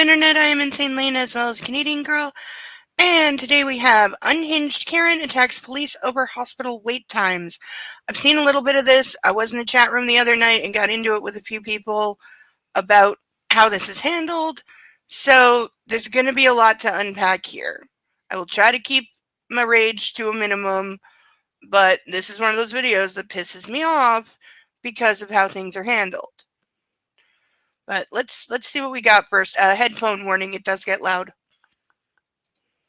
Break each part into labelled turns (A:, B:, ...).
A: Internet, I am Insane Lane as well as Canadian Girl, and today we have Unhinged Karen attacks police over hospital wait times. I've seen a little bit of this. I was in a chat room the other night and got into it with a few people about how this is handled, so there's going to be a lot to unpack here. I will try to keep my rage to a minimum, but this is one of those videos that pisses me off because of how things are handled. But let's see what we got first. Headphone warning, it does get loud.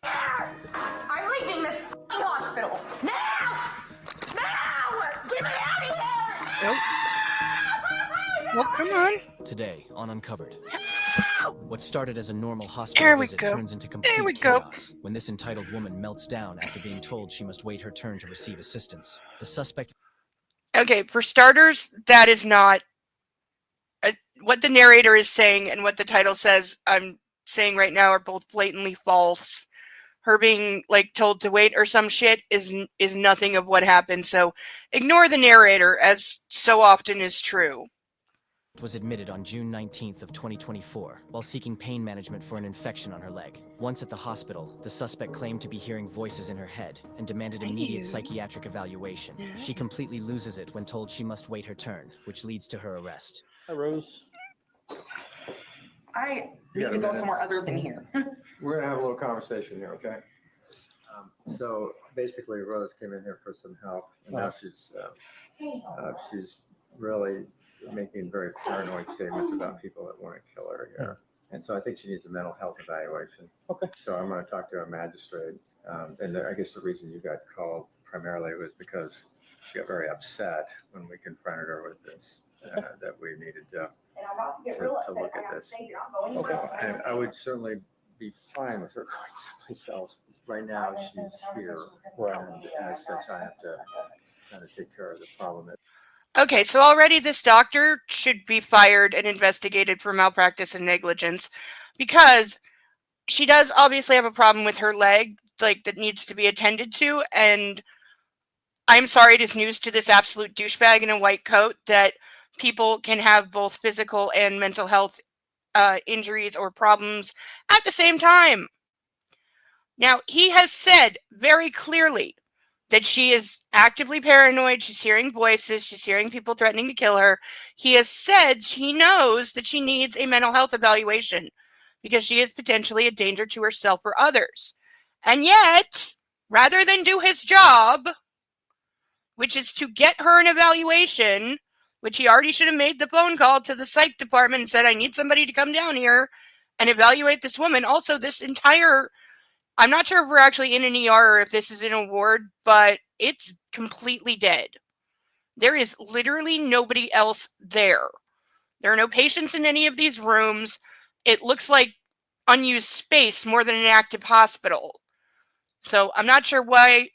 B: I'm leaving this hospital. Now! Get me out of here!
A: Well, come on.
C: Today on Uncovered. What started as a normal hospital visit turns into complete chaos when this entitled woman melts down after being told she must wait her turn to receive assistance. The suspect...
A: Okay, for starters, that is not... what the narrator is saying and what the title says, I'm saying right now, are both blatantly false. Her being, told to wait or some shit is nothing of what happened, so ignore the narrator, as so often is true.
C: Was admitted on June 19th of 2024 while seeking pain management for an infection on her leg. Once at the hospital, the suspect claimed to be hearing voices in her head and demanded immediate psychiatric evaluation. She completely loses it when told she must wait her turn, which leads to her arrest.
D: Hi, Rose.
B: I need to go somewhere other than here.
E: We're gonna have a little conversation here, okay? So basically, Rose came in here for some help, and now she's really making very paranoid statements about people that want to kill her here. And so I think she needs a mental health evaluation.
D: Okay.
E: So I'm going to talk to a magistrate, and I guess the reason you got called primarily was because she got very upset when we confronted her with this, that we needed to look at this.
D: Okay.
E: And I would certainly be fine with her going someplace else. Right now, she's here, and as such, I have to kind of take care of the problem.
A: Okay, so already this doctor should be fired and investigated for malpractice and negligence, because she does obviously have a problem with her leg, that needs to be attended to, and I'm sorry it is news to this absolute douchebag in a white coat that people can have both physical and mental health injuries or problems at the same time. Now, he has said very clearly that she is actively paranoid, she's hearing voices, she's hearing people threatening to kill her. He has said he knows that she needs a mental health evaluation because she is potentially a danger to herself or others. And yet, rather than do his job, which is to get her an evaluation, which he already should have made the phone call to the psych department and said, I need somebody to come down here and evaluate this woman. Also, this entire... I'm not sure if we're actually in an ER or if this is in a ward, but it's completely dead. There is literally nobody else there. There are no patients in any of these rooms. It looks like unused space more than an active hospital. So I'm not sure why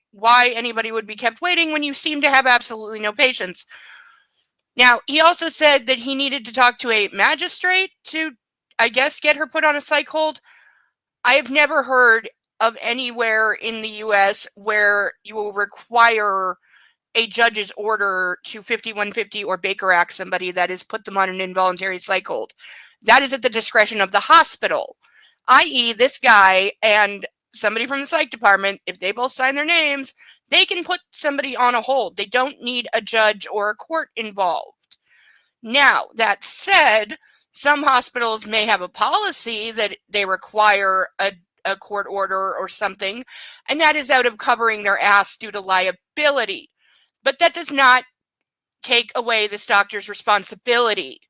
A: anybody would be kept waiting when you seem to have absolutely no patients. Now, he also said that he needed to talk to a magistrate to, I guess, get her put on a psych hold. I have never heard of anywhere in the U.S. where you will require a judge's order to 5150 or Baker Act somebody, that is, put them on an involuntary psych hold. That is at the discretion of the hospital, i.e. this guy and somebody from the psych department. If they both sign their names, they can put somebody on a hold. They don't need a judge or a court involved. Now, that said, some hospitals may have a policy that they require a court order or something, and that is out of covering their ass due to liability. But that does not take away this doctor's responsibility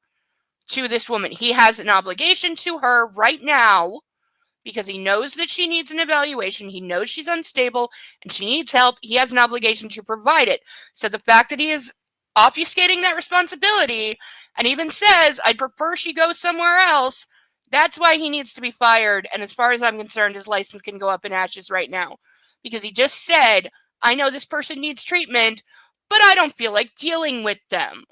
A: to this woman. He has an obligation to her right now because he knows that she needs an evaluation. He knows she's unstable and she needs help. He has an obligation to provide it. So the fact that he is obfuscating that responsibility and even says, I'd prefer she go somewhere else, that's why he needs to be fired. And as far as I'm concerned, his license can go up in ashes right now. Because he just said, I know this person needs treatment, but I don't feel like dealing with them.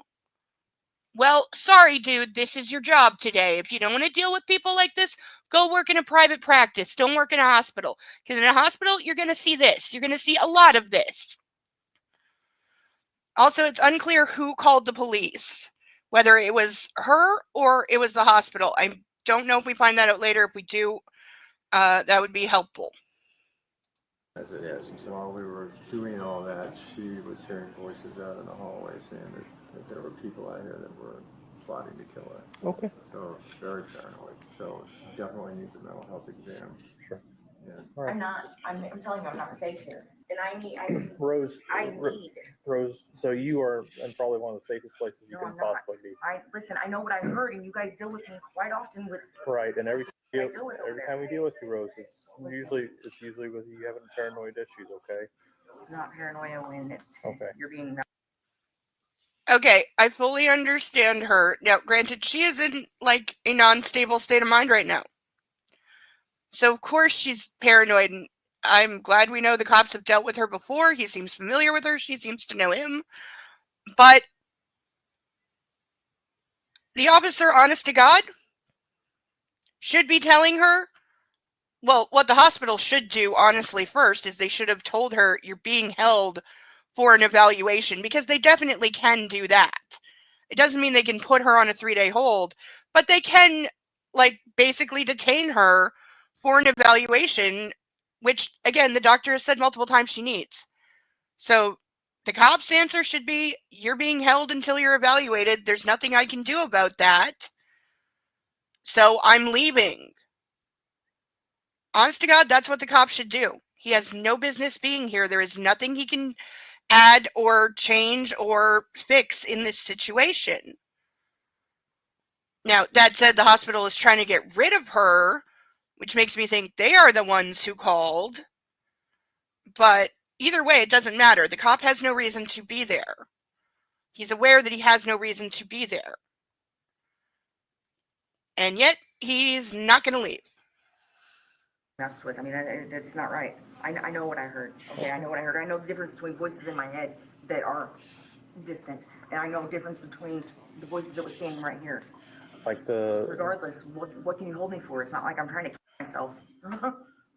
A: Well, sorry, dude, this is your job today. If you don't want to deal with people like this, go work in a private practice. Don't work in a hospital. Because in a hospital, you're going to see this. You're going to see a lot of this. Also, it's unclear who called the police. Whether it was her or it was the hospital. I don't know if we find that out later. If we do, that would be helpful.
E: As it is. So while we were doing all that, she was hearing voices out in the hallway saying that there were people out here that were plotting to kill her.
D: Okay.
E: So it's very paranoid. So she definitely needs a mental health exam.
D: Sure.
E: Yeah.
D: All right.
B: I'm telling you, I'm not safe here. And I need,
D: Rose. Rose. So you are in probably one of the safest places you
B: No,
D: can
B: I'm not.
D: possibly be.
B: Listen, I know what I heard, and you guys deal with me quite often with.
D: Right. And every
B: I deal with over there.
D: time we deal with you, Rose, it's usually with you having paranoid issues. Okay.
B: It's not paranoia when
D: Okay.
B: you're being.
A: Okay, I fully understand her. Now, granted, she is in like a non-stable state of mind right now. So of course she's paranoid, and I'm glad we know the cops have dealt with her before. He seems familiar with her. She seems to know him. But the officer, honest to God, should be telling her, well, what the hospital should do, honestly, first, is they should have told her you're being held for an evaluation, because they definitely can do that. It doesn't mean they can put her on a 3-day hold, but they can, like, basically detain her for an evaluation, which, again, the doctor has said multiple times she needs. So the cop's answer should be, you're being held until you're evaluated. There's nothing I can do about that. So I'm leaving. Honest to God, that's what the cop should do. He has no business being here. There is nothing he can add or change or fix in this situation. Now, that said, the hospital is trying to get rid of her, which makes me think they are the ones who called. But either way, it doesn't matter. The cop has no reason to be there. He's aware that he has no reason to be there. And yet, he's not going to leave.
B: Messed with. I mean, that's not right. I know what I heard. Okay, I know what I heard. I know the difference between voices in my head that are distant, and I know the difference between the voices that were standing right here.
D: Like
B: Regardless, what can you hold me for? It's not like I'm trying to kill myself.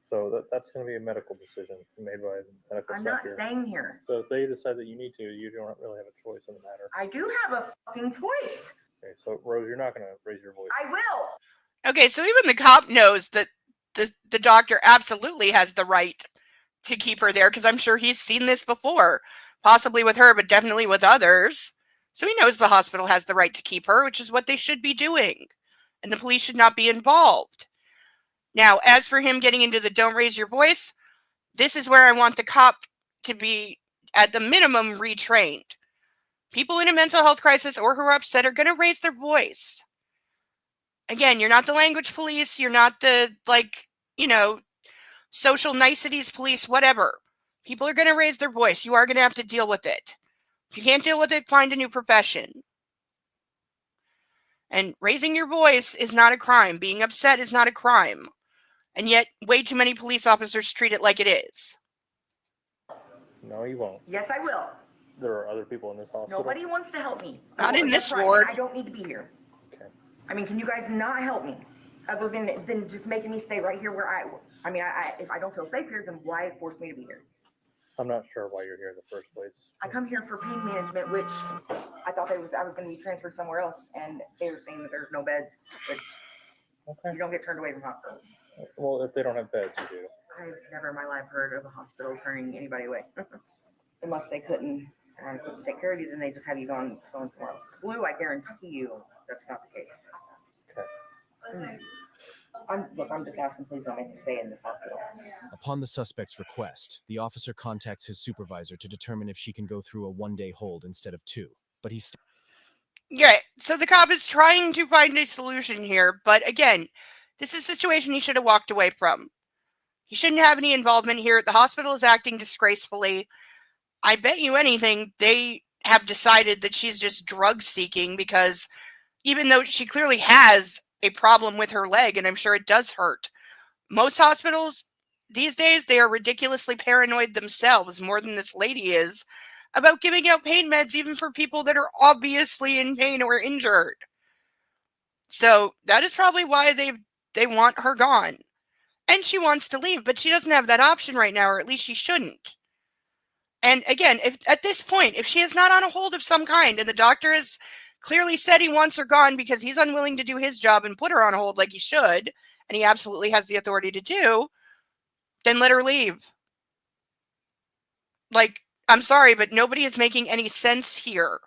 D: So that's going to be a medical decision made by the medical
B: I'm
D: staff
B: not
D: here.
B: staying here.
D: So if they decide that you need to, you don't really have a choice in the matter.
B: I do have a fucking choice.
D: Okay, so Rose, you're not going to raise your voice.
B: I will.
A: Okay, so even the cop knows that the doctor absolutely has the right to keep her there, because I'm sure he's seen this before, possibly with her, but definitely with others. So he knows the hospital has the right to keep her, which is what they should be doing. And the police should not be involved. Now, as for him getting into the don't raise your voice, this is where I want the cop to be, at the minimum, retrained. People in a mental health crisis or who are upset are going to raise their voice. Again, you're not the language police. You're not the, social niceties police, whatever. People are going to raise their voice. You are going to have to deal with it. If you can't deal with it, find a new profession. And raising your voice is not a crime. Being upset is not a crime. And yet, way too many police officers treat it like it is.
D: No, you won't.
B: Yes, I will.
D: There are other people in this hospital.
B: Nobody wants to help me.
A: Not in
B: That's
A: this
B: right,
A: ward.
B: I don't need to be here.
D: Okay.
B: I mean, can you guys not help me? Other than just making me stay right here where I mean, if I don't feel safe here, then why force me to be here?
D: I'm not sure why you're here in the first place.
B: I come here for pain management, which I thought I was going to be transferred somewhere else, and they were saying that there's no beds, which
D: Okay.
B: you don't get turned away from hospitals.
D: Well, if they don't have beds, you do.
B: I've never in my life heard of a hospital turning anybody away. Unless they couldn't take care of you, then they just have you going somewhere else. SLU, I guarantee you that's not the case.
D: Okay.
B: I'm just asking, please don't make me stay in this hospital.
C: Upon the suspect's request, the officer contacts his supervisor to determine if she can go through a 1-day hold instead of 2. But he's
A: Yeah, so the cop is trying to find a solution here, but again, this is a situation he should have walked away from. He shouldn't have any involvement here. The hospital is acting disgracefully. I bet you anything they have decided that she's just drug seeking, because even though she clearly has a problem with her leg, and I'm sure it does hurt, most hospitals these days, they are ridiculously paranoid themselves, more than this lady is, about giving out pain meds even for people that are obviously in pain or injured. So that is probably why they want her gone. And she wants to leave, but she doesn't have that option right now, or at least she shouldn't. And again, if at this point, if she is not on a hold of some kind and the doctor has clearly said he wants her gone because he's unwilling to do his job and put her on hold like he should, and he absolutely has the authority to do, then let her leave. Like, I'm sorry, but nobody is making any sense here.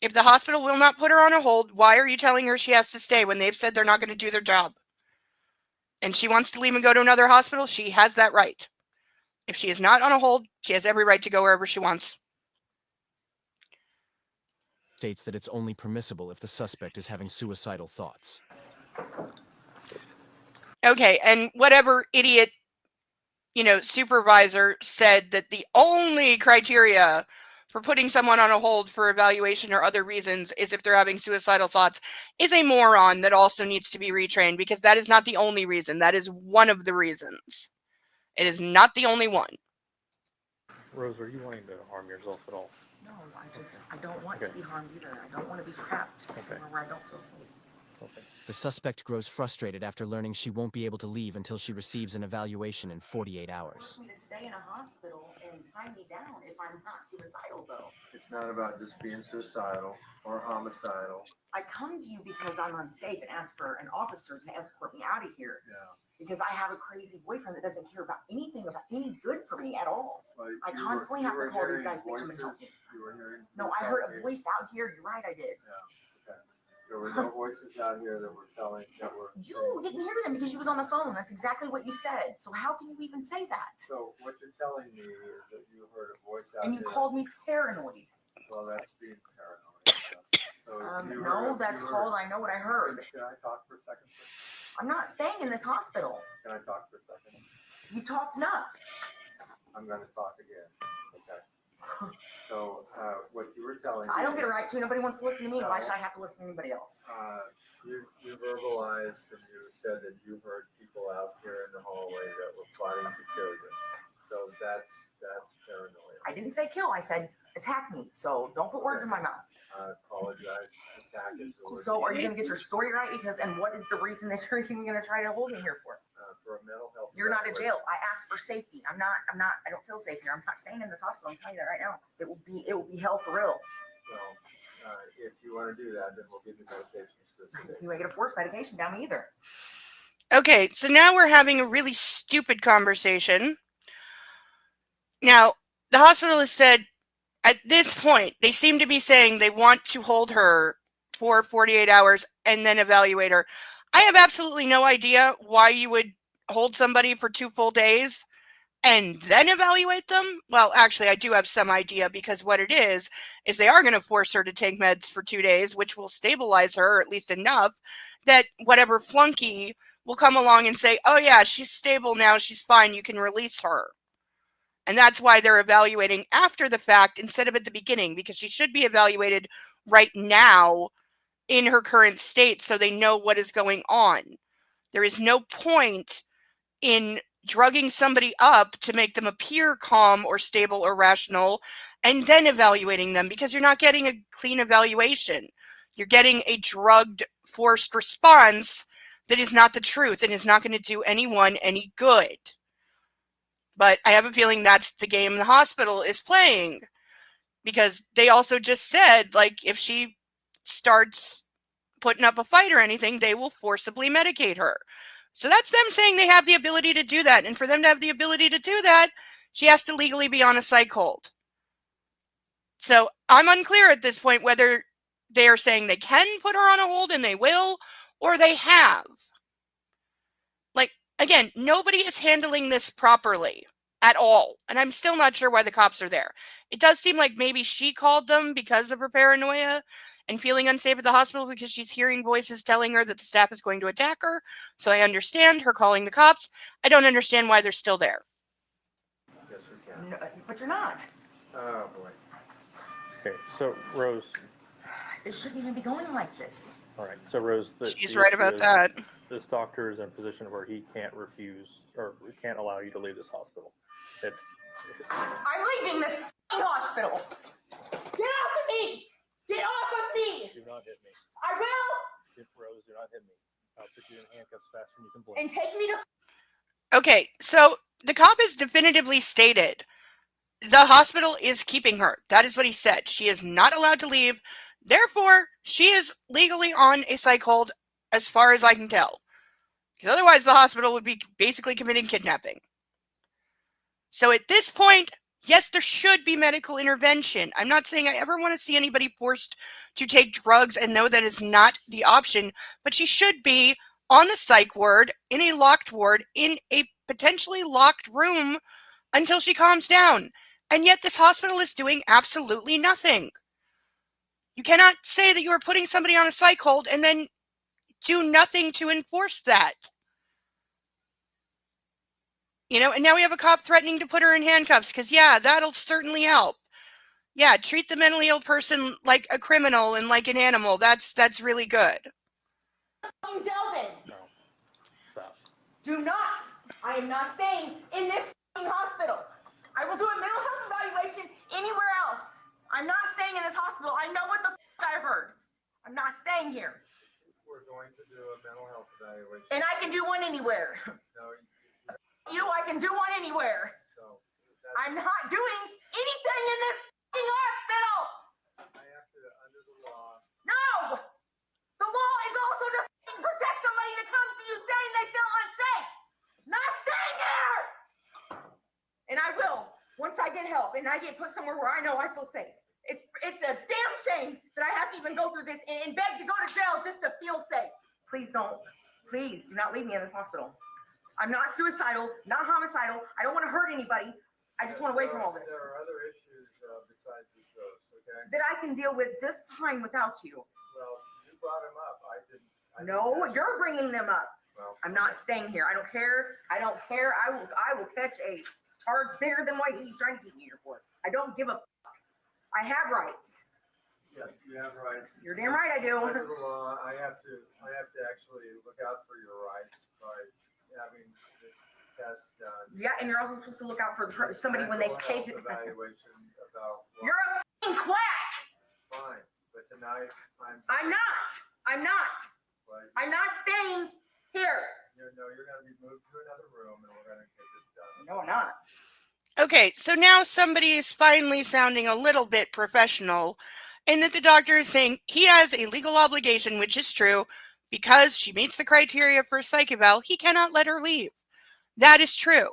A: If the hospital will not put her on a hold, why are you telling her she has to stay when they've said they're not going to do their job? And she wants to leave and go to another hospital, she has that right. If she is not on a hold, she has every right to go wherever she wants.
C: States that it's only permissible if the suspect is having suicidal thoughts.
A: Okay, and whatever idiot, supervisor said that the only criteria for putting someone on a hold for evaluation or other reasons is if they're having suicidal thoughts is a moron that also needs to be retrained, because that is not the only reason. That is one of the reasons. It is not the only one.
D: Rose, are you wanting to harm yourself at all?
B: No, I don't want to be harmed either. I don't want to be trapped somewhere where I don't feel safe.
D: Okay.
C: The suspect grows frustrated after learning she won't be able to leave until she receives an evaluation in 48 hours.
B: Me to stay in a hospital and tie me down if I'm not suicidal, though.
E: It's not about just being suicidal or homicidal.
B: I come to you because I'm unsafe and ask for an officer to escort me out of here.
E: Yeah.
B: Because I have a crazy boyfriend that doesn't care about anything about any good for me at all.
E: But
B: I constantly have to call these guys to come and help me.
E: You were hearing.
B: No, I heard a voice out here. You're right, I did.
E: Yeah. Okay. There were no voices out here that were telling that were.
B: You didn't hear them because you was on the phone. That's exactly what you said. So how can you even say that?
E: So what you're telling me is that you heard a voice out
B: And you
E: there.
B: called me paranoid.
E: Well, that's being paranoid. So you
B: No,
E: heard-
B: that's
E: you
B: called
E: heard-
B: I know what I heard.
E: Can I talk for a second? Please?
B: I'm not staying in this hospital.
E: Can I talk for a second?
B: You talked enough.
E: I'm going to talk again. Okay. So what you were telling
B: I don't
E: me,
B: get a right to. Nobody wants to listen to me. Why should I have to listen to anybody else?
E: you verbalized and you said that you heard people out here in the hallway that were plotting to kill you. So that's paranoia.
B: I didn't say kill. I said attack me. So don't put words in my mouth.
E: I apologize. Attack is the word.
B: So are you going to get your story right? And what is the reason that you're even going to try to hold me here for?
E: For a mental health.
B: You're not in
E: evaluation.
B: jail. I asked for safety. I don't feel safe here. I'm not staying in this hospital. I'm telling you that right now. It will be hell for real.
E: Well, if you want to do that, then we'll give you medications to sedate.
B: You ain't gonna force medication down me either.
A: Okay, so now we're having a really stupid conversation. Now, the hospital has said, at this point, they seem to be saying they want to hold her for 48 hours and then evaluate her. I have absolutely no idea why you would hold somebody for 2 full days and then evaluate them. Well, actually, I do have some idea, because what it is they are going to force her to take meds for 2 days, which will stabilize her, or at least enough that whatever flunky will come along and say, oh yeah, she's stable now, she's fine, you can release her. And that's why they're evaluating after the fact instead of at the beginning, because she should be evaluated right now in her current state so they know what is going on. There is no point in drugging somebody up to make them appear calm or stable or rational and then evaluating them, because you're not getting a clean evaluation. You're getting a drugged, forced response that is not the truth and is not going to do anyone any good. But I have a feeling that's the game the hospital is playing, because they also just said, like, if she starts putting up a fight or anything, they will forcibly medicate her. So that's them saying they have the ability to do that. And for them to have the ability to do that, she has to legally be on a psych hold. So I'm unclear at this point whether they are saying they can put her on a hold and they will, or they have. Like, again, nobody is handling this properly at all. And I'm still not sure why the cops are there. It does seem like maybe she called them because of her paranoia and feeling unsafe at the hospital because she's hearing voices telling her that the staff is going to attack her. So I understand her calling the cops. I don't understand why they're still there.
E: Yes, we can.
B: No, but you're not.
E: Oh, boy.
D: Okay, so Rose.
B: It shouldn't even be going like this.
D: All right, so Rose.
A: She's
D: the
A: right
D: issue
A: about
D: is
A: that.
D: This doctor is in a position where he can't refuse or can't allow you to leave this hospital.
B: I'm leaving this hospital. Get off of me! Get off of me!
D: Do not hit me.
B: I will!
D: Rose, do not hit me. I'll put you in handcuffs faster than you can blink.
B: And take me to...
A: Okay, so the cop has definitively stated the hospital is keeping her. That is what he said. She is not allowed to leave. Therefore, she is legally on a psych hold as far as I can tell. Because otherwise the hospital would be basically committing kidnapping. So at this point, yes, there should be medical intervention. I'm not saying I ever want to see anybody forced to take drugs and know that is not the option, but she should be on the psych ward, in a locked ward, in a potentially locked room until she calms down. And yet this hospital is doing absolutely nothing. You cannot say that you are putting somebody on a psych hold and then do nothing to enforce that. You know, and now we have a cop threatening to put her in handcuffs because, yeah, that'll certainly help. Yeah, treat the mentally ill person like a criminal and like an animal. That's really good.
B: Delvin,
D: No. Stop.
B: do not. I am not staying in this hospital. I will do a mental health evaluation anywhere else. I'm not staying in this hospital. I know what the I heard. I'm not staying here.
E: We're going to do a mental health evaluation.
B: And I can do one anywhere.
E: No,
B: I can do one anywhere.
E: so
B: I'm not doing anything in this hospital.
E: I have to, under the law.
B: No! The law is also to protect somebody that comes to you saying they feel unsafe. Not staying there! And I will, once I get help and I get put somewhere where I know I feel safe. It's a damn shame that I have to even go through this and beg to go to jail just to feel safe. Please don't. Please do not leave me in this hospital. I'm not suicidal, not homicidal. I don't want to hurt anybody. I just want away from all this.
E: There are other issues besides those, okay?
B: That I can deal with just fine without you.
E: Well, you brought him up. I didn't.
B: No, you're bringing them up.
E: Well,
B: I'm not staying here. I don't care. I will catch a charge bigger than what he's trying to keep me here for. I don't give a fuck. I have rights.
E: yes, you have rights.
B: You're damn right I do.
E: Under the law, I have to actually look out for your rights by having this test done.
B: Yeah, and you're also supposed to look out for somebody when they say that.
E: Evaluation about what.
B: You're a fucking quack.
E: Fine, but tonight
B: I'm not.
E: Like,
B: I'm not staying here.
E: you're going to be moved to another room, and we're going to get this done.
B: No, I'm not.
A: Okay, so now somebody is finally sounding a little bit professional in that the doctor is saying he has a legal obligation, which is true, because she meets the criteria for a psych eval, he cannot let her leave. That is true.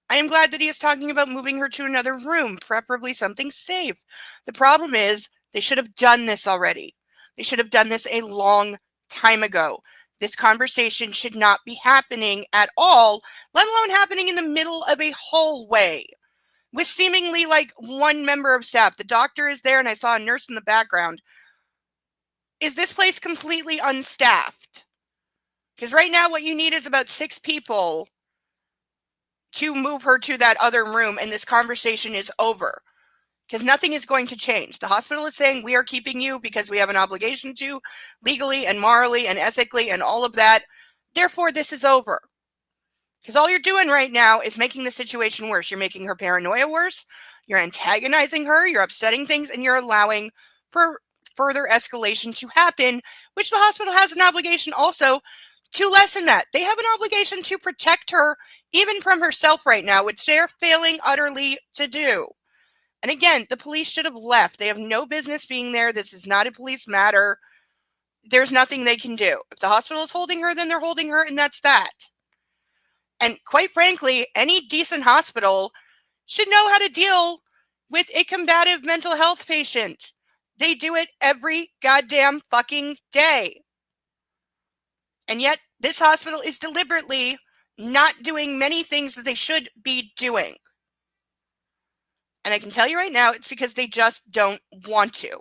A: I am glad that he is talking about moving her to another room, preferably something safe. The problem is, they should have done this already. They should have done this a long time ago. This conversation should not be happening at all, let alone happening in the middle of a hallway with seemingly like one member of staff. The doctor is there, and I saw a nurse in the background. Is this place completely unstaffed? Because right now what you need is about 6 people to move her to that other room, and this conversation is over. Because nothing is going to change. The hospital is saying we are keeping you because we have an obligation to, legally and morally and ethically and all of that. Therefore, this is over. Because all you're doing right now is making the situation worse. You're making her paranoia worse. You're antagonizing her. You're upsetting things, and you're allowing for further escalation to happen, which the hospital has an obligation also to lessen that. They have an obligation to protect her even from herself right now, which they're failing utterly to do. And again, the police should have left. They have no business being there. This is not a police matter. There's nothing they can do. If the hospital is holding her, then they're holding her, and that's that. And quite frankly, any decent hospital should know how to deal with a combative mental health patient. They do it every goddamn fucking day. And yet, this hospital is deliberately not doing many things that they should be doing. And I can tell you right now, it's because they just don't want to.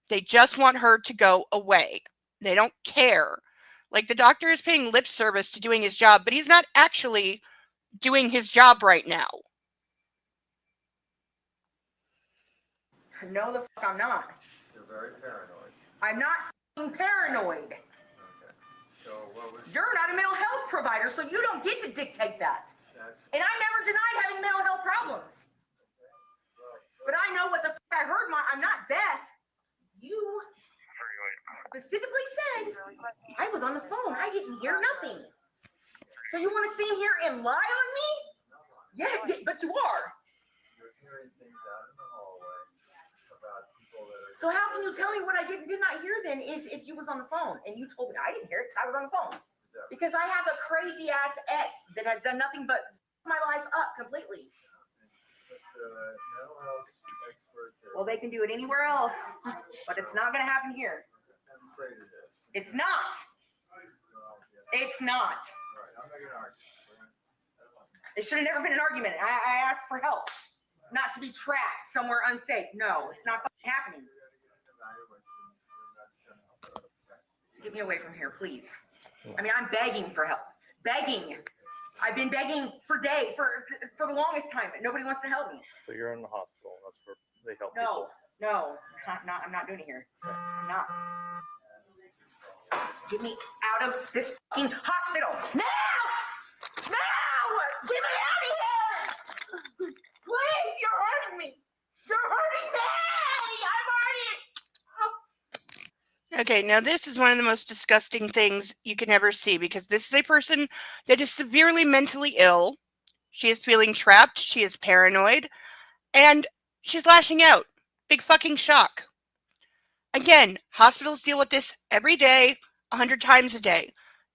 A: They just want her to go away. They don't care. Like, the doctor is paying lip service to doing his job, but he's not actually doing his job right now.
B: No, the fuck I'm not.
E: You're very paranoid.
B: I'm not paranoid.
E: Okay. So what was
B: You're not a mental health provider, so you don't get to dictate that.
E: that's
B: And I never denied having mental health problems. But I know what the fuck I heard. I'm not deaf. You specifically said I was on the phone. I didn't hear nothing. So you want to sit here and lie on me? Yeah, but you are.
E: you're hearing things out in the hallway about people that are
B: So how can you tell me what I did not hear then if you was on the phone and you told me I didn't hear it because I was on the phone? Because I have a crazy ass ex that has done nothing but my life up completely. Well, they can do it anywhere else, but it's not going to happen here. It's not. It's not. It should have never been an argument. I asked for help, not to be trapped somewhere unsafe. No, it's not happening. Get me away from here, please. I mean, I'm begging for help. Begging. I've been begging for days, for the longest time, but nobody wants to help me.
D: So you're in the hospital. That's where they help
B: No,
D: people.
B: no, I'm not doing it here. I'm not. Get me out of this fucking hospital now! Now! Get me out of here! Please, you're hurting me. You're hurting me. I'm hurting.
A: Okay, now this is one of the most disgusting things you can ever see because this is a person that is severely mentally ill. She is feeling trapped. She is paranoid. And she's lashing out. Big fucking shock. Again, hospitals deal with this every day, 100 times a day.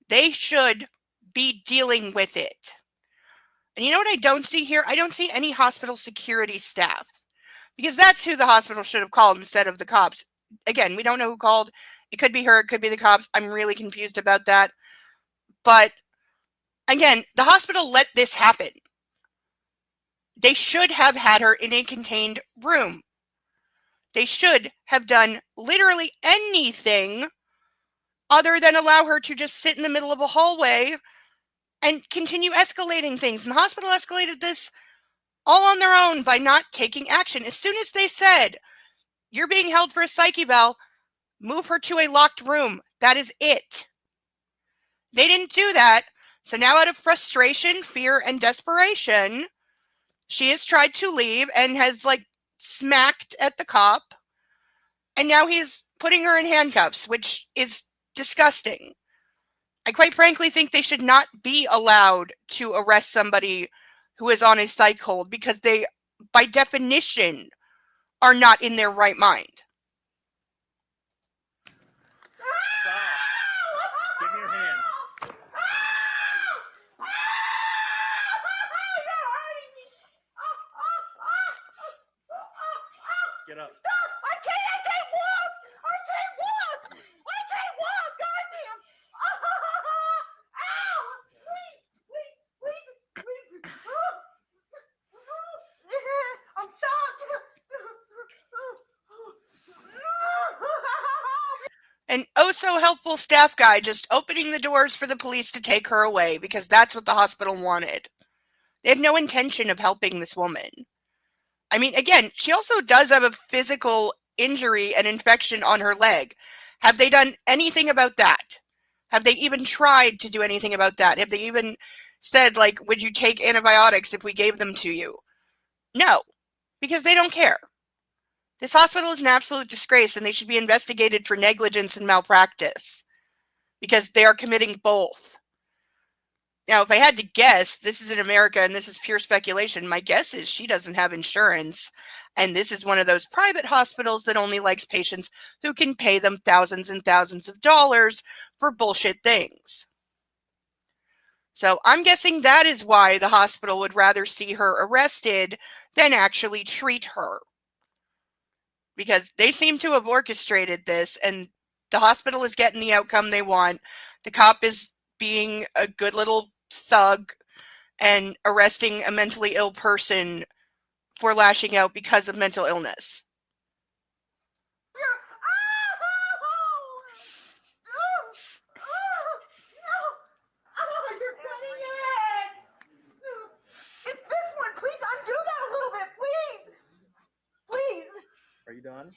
A: They should be dealing with it. And you know what I don't see here? I don't see any hospital security staff. Because that's who the hospital should have called instead of the cops. Again, we don't know who called. It could be her, it could be the cops. I'm really confused about that. But again, the hospital let this happen. They should have had her in a contained room. They should have done literally anything other than allow her to just sit in the middle of a hallway and continue escalating things. And the hospital escalated this all on their own by not taking action. As soon as they said, you're being held for a psych eval, move her to a locked room. That is it. They didn't do that. So now out of frustration, fear, and desperation, she has tried to leave and has smacked at the cop. And now he's putting her in handcuffs, which is disgusting. I quite frankly think they should not be allowed to arrest somebody who is on a psych hold because they, by definition, are not in their right mind.
D: Stop. Give me your hand. Get up.
B: I can't walk! I can't walk! I can't walk! Goddamn! Ow! Please! I'm stuck!
A: An oh so helpful staff guy just opening the doors for the police to take her away because that's what the hospital wanted. They had no intention of helping this woman. I mean, again, she also does have a physical injury and infection on her leg. Have they done anything about that? Have they even tried to do anything about that? Have they even said, would you take antibiotics if we gave them to you? No, because they don't care. This hospital is an absolute disgrace and they should be investigated for negligence and malpractice because they are committing both. Now, if I had to guess, this is in America and this is pure speculation. My guess is she doesn't have insurance. And this is one of those private hospitals that only likes patients who can pay them thousands and thousands of dollars for bullshit things. So I'm guessing that is why the hospital would rather see her arrested than actually treat her. Because they seem to have orchestrated this and the hospital is getting the outcome they want. The cop is being a good little thug and arresting a mentally ill person for lashing out because of mental illness.
B: You're cutting it! It's this one! Please undo that a little bit, please! Please!
D: Are you done?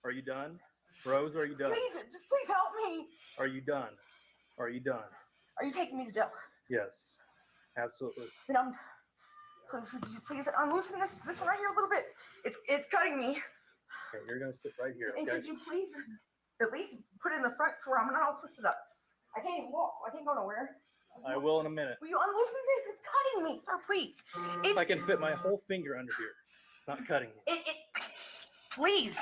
D: Are you done? Rose, are you done?
B: Please help me!
D: Are you done? Are you done?
B: Are you taking me to jail?
D: Yes. Absolutely.
B: Then please unloosen this one right here a little bit. It's cutting me.
D: Okay, you're gonna sit right here,
B: And
D: okay?
B: could you please at least put it in the front so I'm not all twisted up? I can't even walk, so I can't go nowhere.
D: I will in a minute.
B: Will you unloosen this? It's cutting me, sir, please.
D: If I can fit my whole finger under here. It's not cutting me.
B: Please.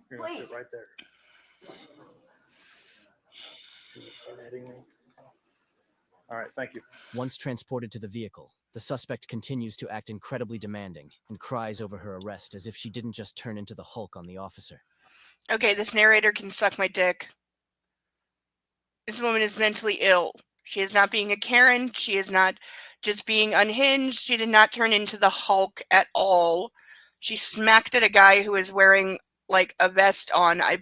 D: You're gonna
B: Please.
D: sit right there. She's just hitting me. All right, thank you.
C: Once transported to the vehicle, the suspect continues to act incredibly demanding and cries over her arrest as if she didn't just turn into the Hulk on the officer.
A: Okay, this narrator can suck my dick. This woman is mentally ill. She is not being a Karen. She is not just being unhinged. She did not turn into the Hulk at all. She smacked at a guy who is wearing, like, a vest on. I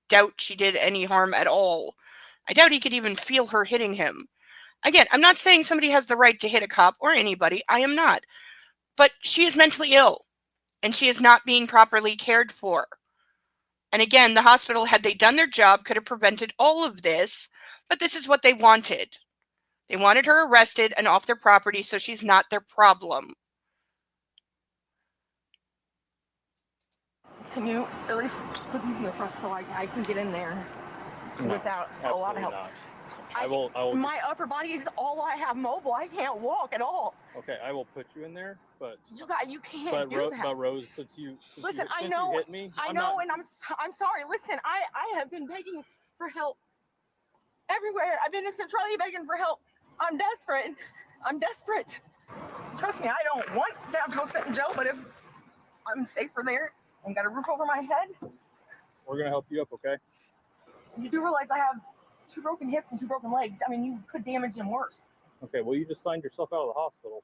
A: doubt she did any harm at all. I doubt he could even feel her hitting him. Again, I'm not saying somebody has the right to hit a cop or anybody. I am not. But she is mentally ill, and she is not being properly cared for. And again, the hospital, had they done their job, could have prevented all of this, but this is what they wanted. They wanted her arrested and off their property so she's not their problem.
B: Can you at least put these in the front so I can get in there without a lot of help?
D: Not. I will.
B: My upper body is all I have mobile. I can't walk at all.
D: Okay, I will put you in there, but
B: You can't do that.
D: But Rose, since you
B: I know,
D: hit me,
B: and I'm sorry. Listen, I have been begging for help everywhere. I've been in Centralia begging for help. I'm desperate. Trust me, I don't want to have to go sit in jail, but if I'm safer there and got a roof over my head,
D: we're gonna help you up, okay?
B: you do realize I have 2 broken hips and 2 broken legs. I mean, you could damage them worse.
D: Okay, well, you just signed yourself out of the hospital,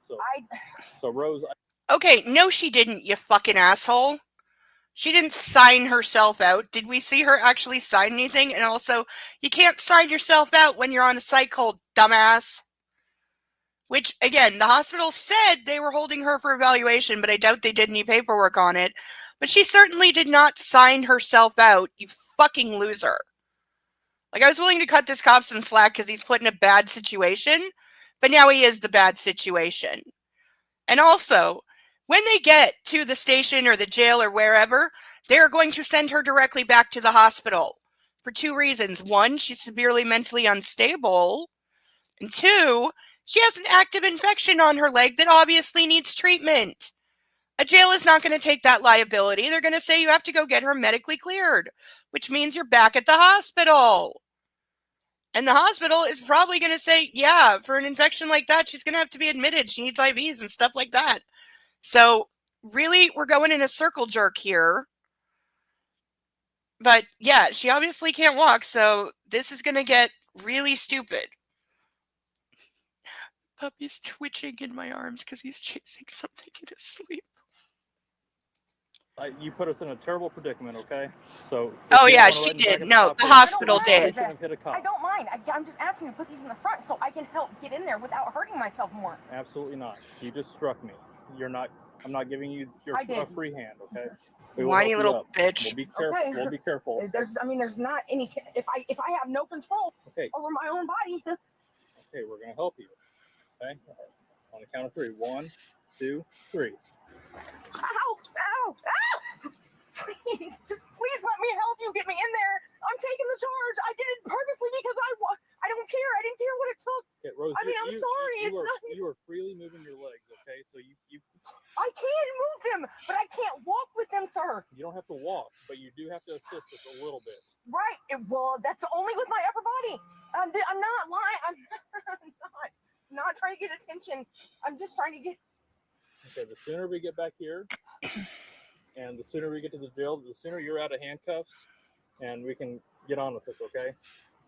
D: so Rose.
A: Okay, no she didn't, you fucking asshole. She didn't sign herself out. Did we see her actually sign anything? And also, you can't sign yourself out when you're on a psych hold, dumbass. Which, again, the hospital said they were holding her for evaluation, but I doubt they did any paperwork on it. But she certainly did not sign herself out, you fucking loser. Like, I was willing to cut this cop some slack because he's put in a bad situation, but now he is the bad situation. And also, when they get to the station or the jail or wherever, they're going to send her directly back to the hospital for 2 reasons. 1, she's severely mentally unstable. And 2, she has an active infection on her leg that obviously needs treatment. A jail is not going to take that liability. They're going to say you have to go get her medically cleared, which means you're back at the hospital. And the hospital is probably going to say, yeah, for an infection like that, she's going to have to be admitted. She needs IVs and stuff like that. So, really, we're going in a circle jerk here. But, yeah, she obviously can't walk, so this is going to get really stupid. Puppy's twitching in my arms because he's chasing something in his sleep.
D: You put us in a terrible predicament, okay? So.
A: Oh, yeah, she did. No, the hospital did.
B: I don't mind. I'm just asking you to put these in the front so I can help get in there without hurting myself more.
D: Absolutely not. You just struck me. I'm not giving you your free hand, okay?
A: Whiny little bitch.
D: We'll be careful. Okay. We'll be careful.
B: There's not any. If I have no control over my own body.
D: Okay, we're gonna help you. Okay, on the count of 3. 1, 2, 3.
B: Ow! Please let me help you get me in there. I'm taking the charge. I did it purposely because I don't care. I didn't care what it took.
D: Okay, Rose,
B: I'm sorry.
D: You are freely moving your legs, okay? So you.
B: I can move them, but I can't walk with them, sir.
D: You don't have to walk, but you do have to assist us a little bit.
B: Right. Well, that's only with my upper body. I'm not lying. I'm not trying to get attention. I'm just trying to get.
D: Okay, the sooner we get back here, and the sooner we get to the jail, the sooner you're out of handcuffs, and we can get on with this, okay?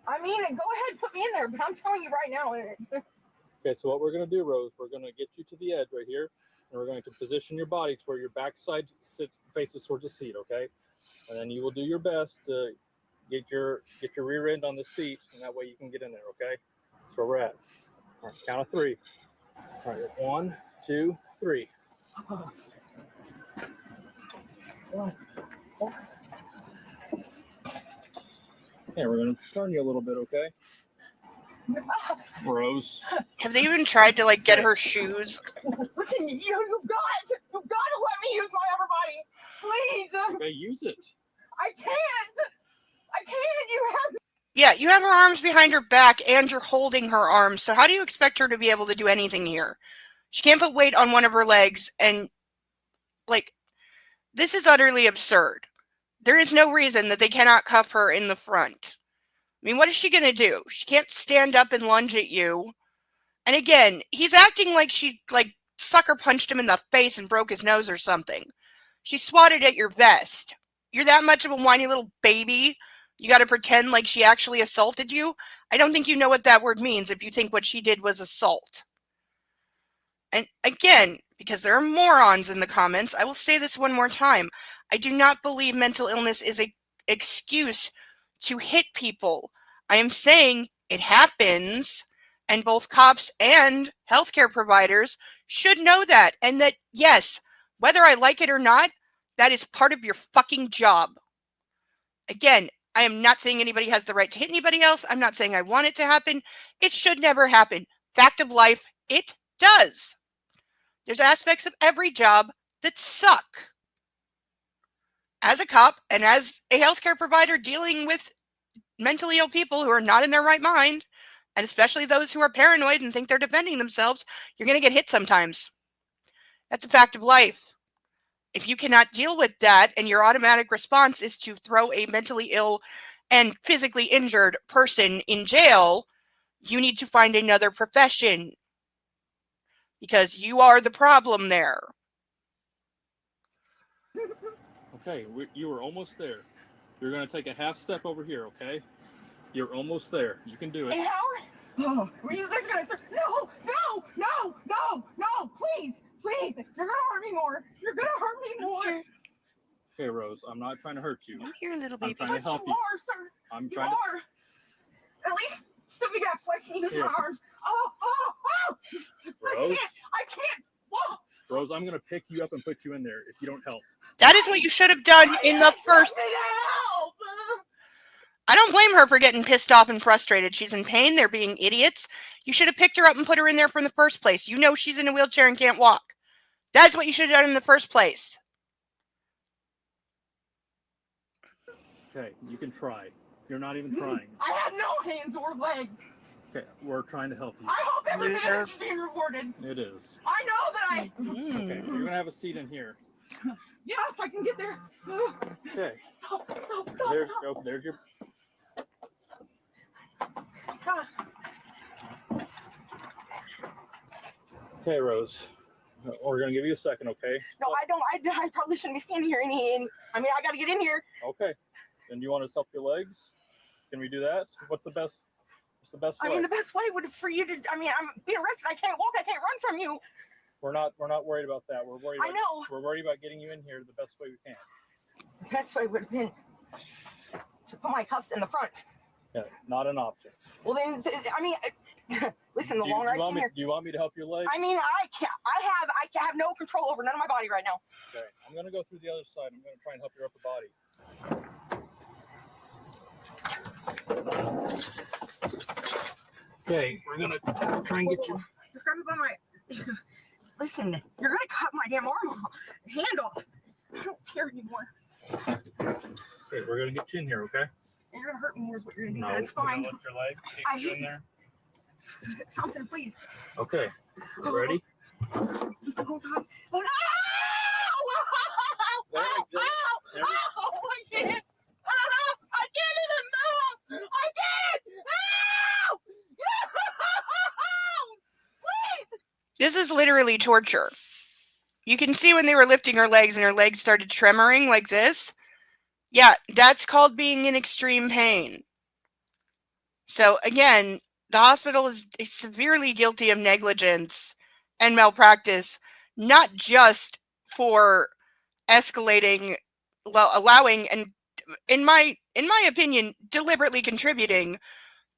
B: I mean, go ahead, put me in there, but I'm telling you right now.
D: Okay, so what we're going to do, Rose, we're going to get you to the edge right here, and we're going to position your body to where your backside faces towards the seat, okay? And then you will do your best to get your rear end on the seat, and that way you can get in there, okay? That's where we're at. All right, count of 3. All right, 1, 2, 3. Okay, we're going to turn you a little bit, okay? Rose.
A: Have they even tried to, like, get her shoes?
B: Listen, you got to let me use my upper body. Please.
D: Okay, use it.
B: I can't. You have.
A: Yeah, you have her arms behind her back and you're holding her arms. So how do you expect her to be able to do anything here? She can't put weight on one of her legs and, like, this is utterly absurd. There is no reason that they cannot cuff her in the front. I mean, what is she going to do? She can't stand up and lunge at you. And again, he's acting like she, sucker punched him in the face and broke his nose or something. She swatted at your vest. You're that much of a whiny little baby? You got to pretend like she actually assaulted you? I don't think you know what that word means if you think what she did was assault. And again, because there are morons in the comments, I will say this one more time. I do not believe mental illness is an excuse to hit people. I am saying it happens, and both cops and healthcare providers should know that. And that, yes, whether I like it or not, that is part of your fucking job. Again, I am not saying anybody has the right to hit anybody else. I'm not saying I want it to happen. It should never happen. Fact of life, it does. There's aspects of every job that suck. As a cop and as a healthcare provider dealing with mentally ill people who are not in their right mind, and especially those who are paranoid and think they're defending themselves, you're going to get hit sometimes. That's a fact of life. If you cannot deal with that and your automatic response is to throw a mentally ill and physically injured person in jail, you need to find another profession. Because you are the problem there.
D: Okay, you were almost there. You're going to take a half step over here, okay? You're almost there. You can do it.
B: Hey, Howard? Oh, were you guys gonna? No, no, no, no, no! Please, please! You're gonna hurt me more. You're gonna hurt me more.
D: Okay, Rose. I'm not trying to hurt you.
A: I'm here, little baby.
D: I'm trying to help you.
B: Are, sir.
D: I'm
B: You
D: trying to.
B: are. At least scoot me back so I can use
D: Here.
B: my arms. Oh, oh, oh!
D: Rose.
B: I can't. Whoa!
D: Rose, I'm gonna pick you up and put you in there if you don't help.
A: That is what you should have done in the first.
B: I need help.
A: I don't blame her for getting pissed off and frustrated. She's in pain. They're being idiots. You should have picked her up and put her in there from the first place. You know she's in a wheelchair and can't walk. That's what you should have done in the first place.
D: Okay, you can try. You're not even trying.
B: I have no hands or legs.
D: Okay, we're trying to help you.
B: I hope every minute
A: Loser.
B: is being rewarded.
D: It is.
B: I know that I.
D: Okay, you're gonna have a seat in here.
B: Yeah, if I can get there.
D: Okay.
B: Stop, stop, stop,
D: There's,
B: stop.
D: oh, there's your.
B: God.
D: Okay, Rose. We're gonna give you a second, okay?
B: No, I don't. I probably shouldn't be standing here. I mean, I got to get in here.
D: Okay. And you want us to help your legs? Can we do that? What's the best way?
B: I mean, the best way would for you to. I mean, I'm being arrested. I can't walk. I can't run from you.
D: We're not worried about that. We're worried.
B: I know.
D: We're worried about getting you in here the best way we can.
B: The best way would have been to put my cuffs in the front.
D: Yeah, not an option.
B: Well, then, I mean, listen. The longer I stand here,
D: do you want me to help your legs?
B: I mean, I can't. I have no control over none of my body right now.
D: Okay, I'm gonna go through the other side. I'm gonna try and help your upper body. Okay, we're gonna try and get you.
B: Just grab me by my. Listen, you're gonna cut my damn arm off, hand off. I don't care anymore.
D: Okay, we're gonna get you in here, okay?
B: And you're gonna hurt me more is what you're gonna do.
D: No,
B: But it's fine.
D: Lift your legs. Take
B: I
D: you
B: hate
D: in there.
B: Something, please.
D: Okay, you ready?
B: Oh God! Oh no!
D: There we go. There we-
B: Oh, I can't! Oh, I can't even move! I can't! Oh! Please!
A: This is literally torture. You can see when they were lifting her legs and her legs started tremoring like this. Yeah, that's called being in extreme pain. So again, the hospital is severely guilty of negligence and malpractice, not just for escalating, allowing, and in my opinion, deliberately contributing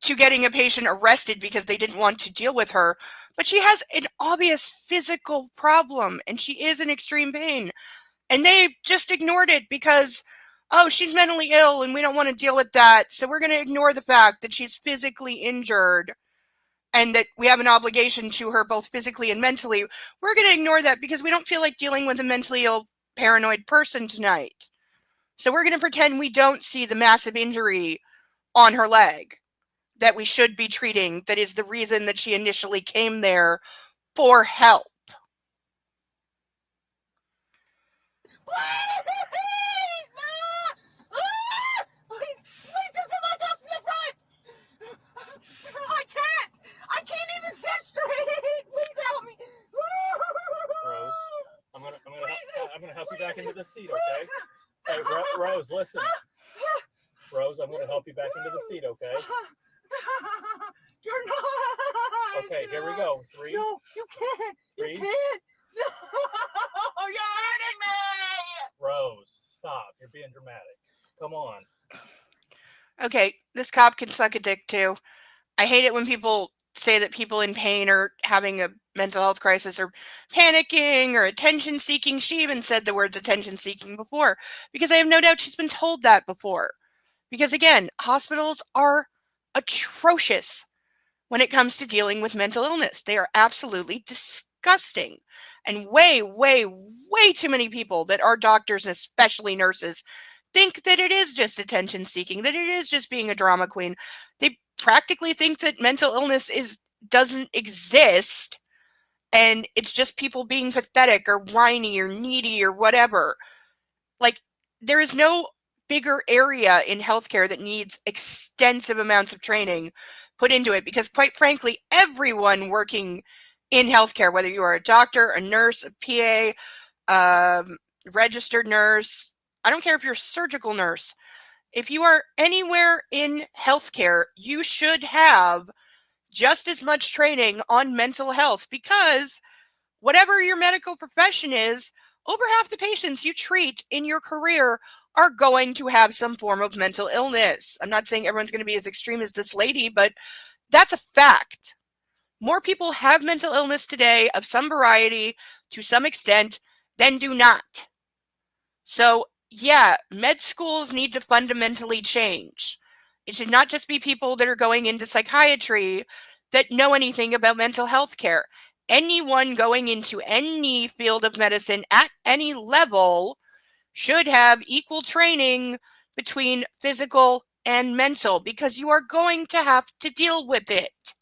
A: to getting a patient arrested because they didn't want to deal with her, but she has an obvious physical problem and she is in extreme pain. And they just ignored it because, oh, she's mentally ill and we don't want to deal with that. So we're going to ignore the fact that she's physically injured and that we have an obligation to her both physically and mentally. We're going to ignore that because we don't feel like dealing with a mentally ill, paranoid person tonight. So we're going to pretend we don't see the massive injury on her leg that we should be treating, that is the reason that she initially came there for help.
B: Please!
D: into the seat, okay? Hey, Rose, listen. Rose, I'm going to help you back into the seat, okay?
B: You're not.
D: Okay, here we go. 3.
B: No, you can't.
D: 3.
B: You can't. No, you're hurting me.
D: Rose, stop. You're being dramatic. Come on.
A: Okay, this cop can suck a dick too. I hate it when people say that people in pain are having a mental health crisis or panicking or attention seeking. She even said the words attention seeking before, because I have no doubt she's been told that before. Because again, hospitals are atrocious when it comes to dealing with mental illness. They are absolutely disgusting. And way, way, way too many people that are doctors and especially nurses think that it is just attention seeking, that it is just being a drama queen. They practically think that mental illness doesn't exist and it's just people being pathetic or whiny or needy or whatever. Like, there is no bigger area in healthcare that needs extensive amounts of training put into it, because quite frankly, everyone working in healthcare, whether you are a doctor, a nurse, a PA, registered nurse, I don't care if you're a surgical nurse, if you are anywhere in healthcare, you should have just as much training on mental health, because whatever your medical profession is, over half the patients you treat in your career are going to have some form of mental illness. I'm not saying everyone's going to be as extreme as this lady, but that's a fact. More people have mental illness today of some variety to some extent than do not. So, yeah, med schools need to fundamentally change. It should not just be people that are going into psychiatry that know anything about mental health care. Anyone going into any field of medicine at any level should have equal training between physical and mental, because you are going to have to deal with it.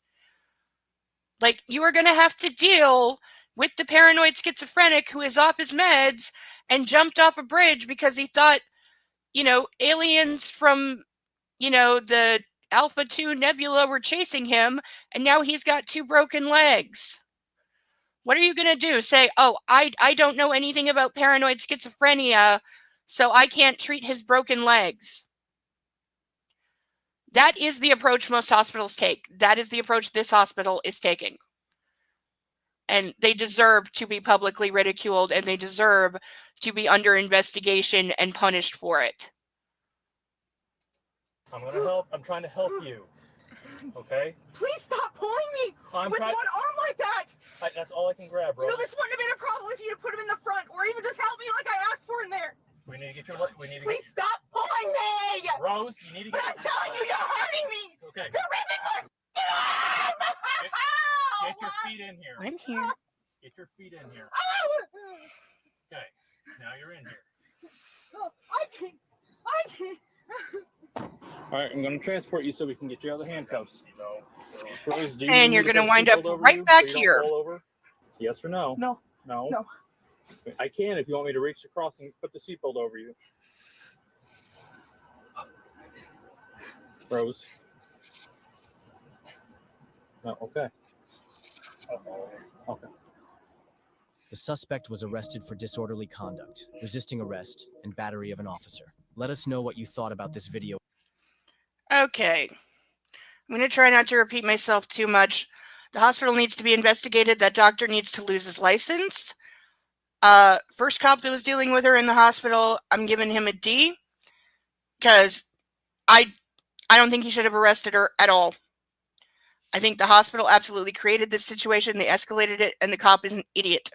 A: Like, you are going to have to deal with the paranoid schizophrenic who is off his meds and jumped off a bridge because he thought, aliens from, the Alpha 2 Nebula were chasing him, and now he's got 2 broken legs. What are you going to do? Say, oh, I don't know anything about paranoid schizophrenia, so I can't treat his broken legs. That is the approach most hospitals take. That is the approach this hospital is taking. And they deserve to be publicly ridiculed, and they deserve to be under investigation and punished for it.
D: I'm going to help. I'm trying to help you. Okay?
B: Please stop pulling me with one arm like that.
D: That's all I can grab, Rose.
B: This wouldn't have been a problem if you'd have put him in the front, or even just help me like I asked for in there.
D: We need to get your.
B: Please stop pulling me.
D: Rose, you need to get.
B: I'm telling you, you're hurting me.
D: Okay.
B: You're ripping my arm.
D: Get your feet in here.
A: I'm here.
D: Get your feet in here. Okay. Now you're in here.
B: I can't.
D: All right, I'm going to transport you so we can get you out of the handcuffs. Rose,
A: And you're going to wind up right back here.
D: Yes or no?
B: No.
D: No. I can if you want me to reach across and put the seatbelt over you. Rose. No, okay. Okay.
C: The suspect was arrested for disorderly conduct, resisting arrest, and battery of an officer. Let us know what you thought about this video.
A: Okay. I'm going to try not to repeat myself too much. The hospital needs to be investigated. That doctor needs to lose his license. First cop that was dealing with her in the hospital, I'm giving him a D, because I don't think he should have arrested her at all. I think the hospital absolutely created this situation. They escalated it, and the cop is an idiot.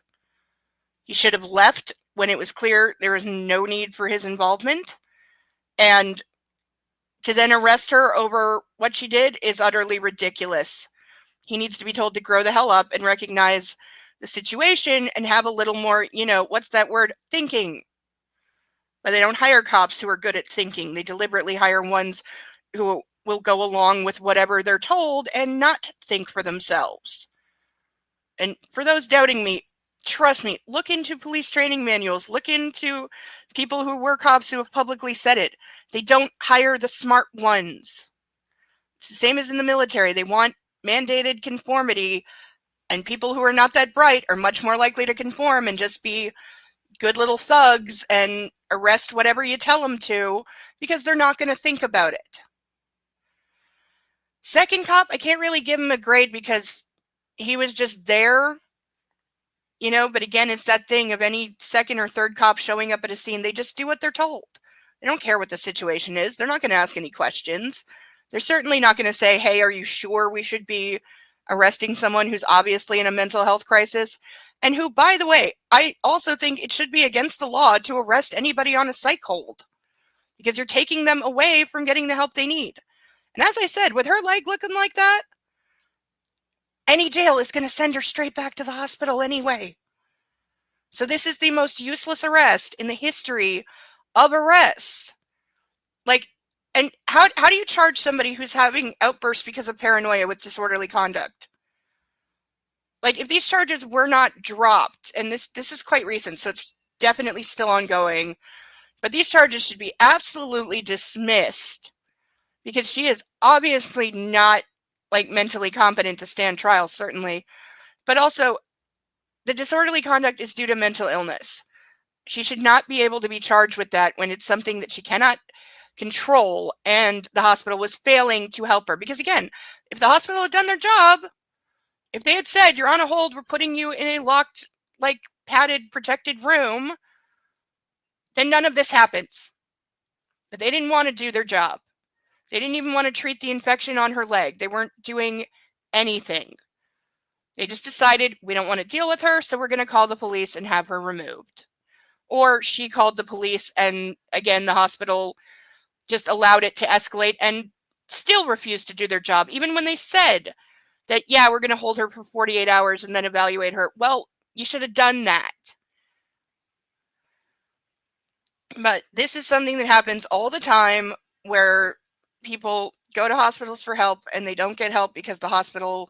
A: He should have left when it was clear there was no need for his involvement. And to then arrest her over what she did is utterly ridiculous. He needs to be told to grow the hell up and recognize the situation and have a little more, what's that word? Thinking. But they don't hire cops who are good at thinking. They deliberately hire ones who will go along with whatever they're told and not think for themselves. And for those doubting me, trust me, look into police training manuals. Look into people who were cops who have publicly said it. They don't hire the smart ones. It's the same as in the military. They want mandated conformity, and people who are not that bright are much more likely to conform and just be good little thugs and arrest whatever you tell them to because they're not going to think about it. Second cop, I can't really give him a grade because he was just there, but again, it's that thing of any second or third cop showing up at a scene, they just do what they're told. They don't care what the situation is. They're not going to ask any questions. They're certainly not going to say, hey, are you sure we should be arresting someone who's obviously in a mental health crisis? And who, by the way, I also think it should be against the law to arrest anybody on a psych hold because you're taking them away from getting the help they need. And as I said, with her leg looking like that, any jail is going to send her straight back to the hospital anyway. So this is the most useless arrest in the history of arrests. And how do you charge somebody who's having outbursts because of paranoia with disorderly conduct? If these charges were not dropped, and this is quite recent, so it's definitely still ongoing, but these charges should be absolutely dismissed because she is obviously not mentally competent to stand trial, certainly, but also the disorderly conduct is due to mental illness. She should not be able to be charged with that when it's something that she cannot control and the hospital was failing to help her. Because again, if the hospital had done their job, if they had said, you're on a hold, we're putting you in a locked, padded, protected room, then none of this happens. But they didn't want to do their job. They didn't even want to treat the infection on her leg. They weren't doing anything. They just decided, we don't want to deal with her, so we're going to call the police and have her removed. Or she called the police, and again, the hospital just allowed it to escalate and still refused to do their job, even when they said that, yeah, we're going to hold her for 48 hours and then evaluate her. Well, you should have done that. But this is something that happens all the time where people go to hospitals for help and they don't get help because the hospital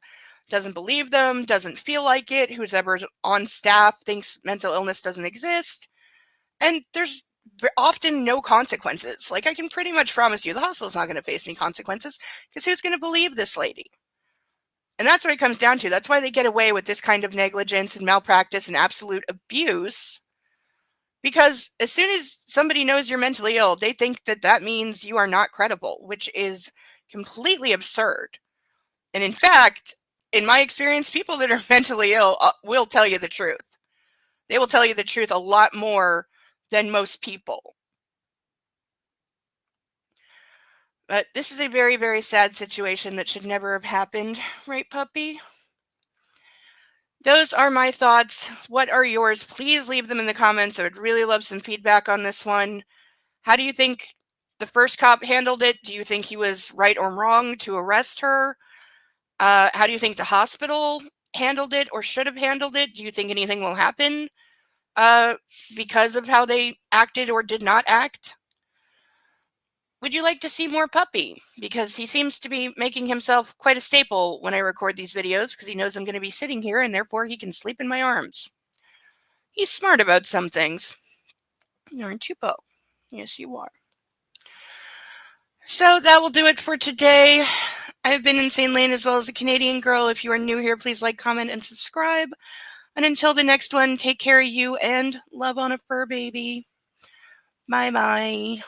A: doesn't believe them, doesn't feel like it, who's ever on staff thinks mental illness doesn't exist. And there's often no consequences. I can pretty much promise you the hospital's not going to face any consequences because who's going to believe this lady? And that's what it comes down to. That's why they get away with this kind of negligence and malpractice and absolute abuse. Because as soon as somebody knows you're mentally ill, they think that that means you are not credible, which is completely absurd. And in fact, in my experience, people that are mentally ill will tell you the truth. They will tell you the truth a lot more than most people. But this is a very, very sad situation that should never have happened, right, puppy? Those are my thoughts. What are yours? Please leave them in the comments. I would really love some feedback on this one. How do you think the first cop handled it? Do you think he was right or wrong to arrest her? How do you think the hospital handled it or should have handled it? Do you think anything will happen because of how they acted or did not act? Would you like to see more Puppy? Because he seems to be making himself quite a staple when I record these videos because he knows I'm going to be sitting here and therefore he can sleep in my arms. He's smart about some things. Aren't you, Bo? Yes, you are. So that will do it for today. I've been Insane Lane as well as a Canadian girl. If you are new here, please like, comment, and subscribe. And until the next one, take care of you and love on a fur baby. Bye-bye.